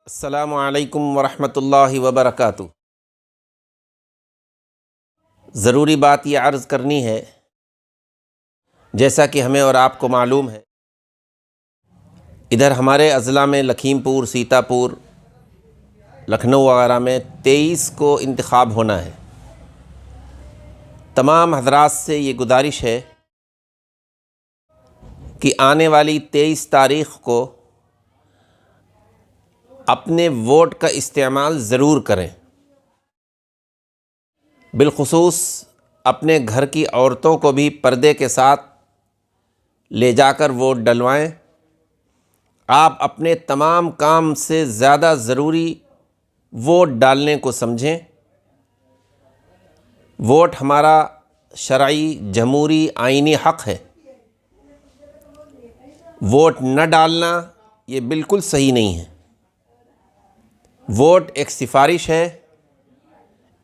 السلام علیکم ورحمۃ اللہ وبرکاتہ۔ ضروری بات یہ عرض کرنی ہے، جیسا کہ ہمیں اور آپ کو معلوم ہے، ادھر ہمارے اضلاع میں لکھیم پور، سیتا پور، لکھنؤ وغیرہ میں 23 کو انتخاب ہونا ہے۔ تمام حضرات سے یہ گزارش ہے کہ آنے والی 23 تاریخ کو اپنے ووٹ کا استعمال ضرور کریں، بالخصوص اپنے گھر کی عورتوں کو بھی پردے کے ساتھ لے جا کر ووٹ ڈلوائیں۔ آپ اپنے تمام کام سے زیادہ ضروری ووٹ ڈالنے کو سمجھیں۔ ووٹ ہمارا شرعی، جمہوری، آئینی حق ہے۔ ووٹ نہ ڈالنا یہ بالکل صحیح نہیں ہے۔ ووٹ ایک سفارش ہے،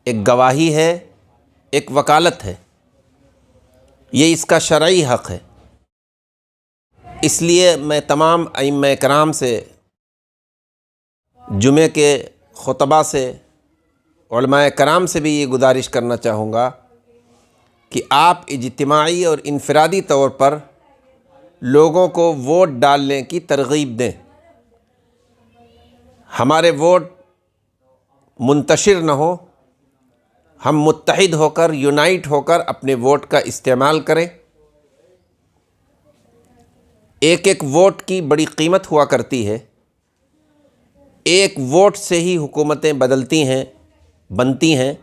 ایک گواہی ہے، ایک وکالت ہے، یہ اس کا شرعی حق ہے۔ اس لیے میں تمام ائمہ کرام سے، جمعے کے خطبہ سے، علماء کرام سے بھی یہ گزارش کرنا چاہوں گا کہ آپ اجتماعی اور انفرادی طور پر لوگوں کو ووٹ ڈالنے کی ترغیب دیں۔ ہمارے ووٹ منتشر نہ ہو، ہم متحد ہو کر، یونائٹ ہو کر اپنے ووٹ کا استعمال کریں۔ ایک ایک ووٹ کی بڑی قیمت ہوا کرتی ہے۔ ایک ووٹ سے ہی حکومتیں بدلتی ہیں، بنتی ہیں۔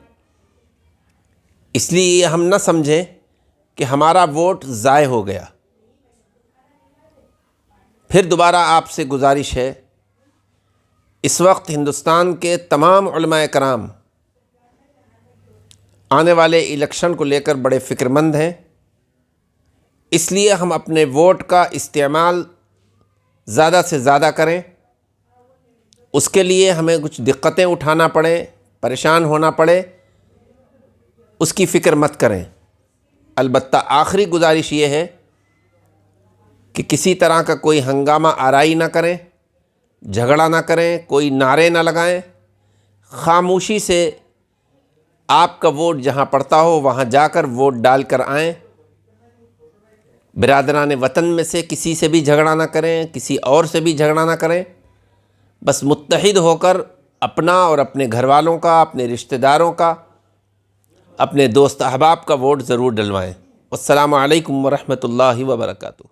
اس لیے یہ ہم نہ سمجھیں کہ ہمارا ووٹ ضائع ہو گیا۔ پھر دوبارہ آپ سے گزارش ہے، اس وقت ہندوستان کے تمام علماء کرام آنے والے الیکشن کو لے کر بڑے فکر مند ہیں۔ اس لیے ہم اپنے ووٹ کا استعمال زیادہ سے زیادہ کریں۔ اس کے لیے ہمیں کچھ دقتیں اٹھانا پڑیں، پریشان ہونا پڑے، اس کی فکر مت کریں۔ البتہ آخری گزارش یہ ہے کہ کسی طرح کا کوئی ہنگامہ آرائی نہ کریں، جھگڑا نہ کریں، کوئی نعرے نہ لگائیں۔ خاموشی سے آپ کا ووٹ جہاں پڑتا ہو وہاں جا کر ووٹ ڈال کر آئیں۔ برادران وطن میں سے کسی سے بھی جھگڑا نہ کریں، کسی اور سے بھی جھگڑا نہ کریں۔ بس متحد ہو کر اپنا اور اپنے گھر والوں کا، اپنے رشتہ داروں کا، اپنے دوست احباب کا ووٹ ضرور ڈلوائیں۔ السلام علیکم ورحمۃ اللہ وبرکاتہ۔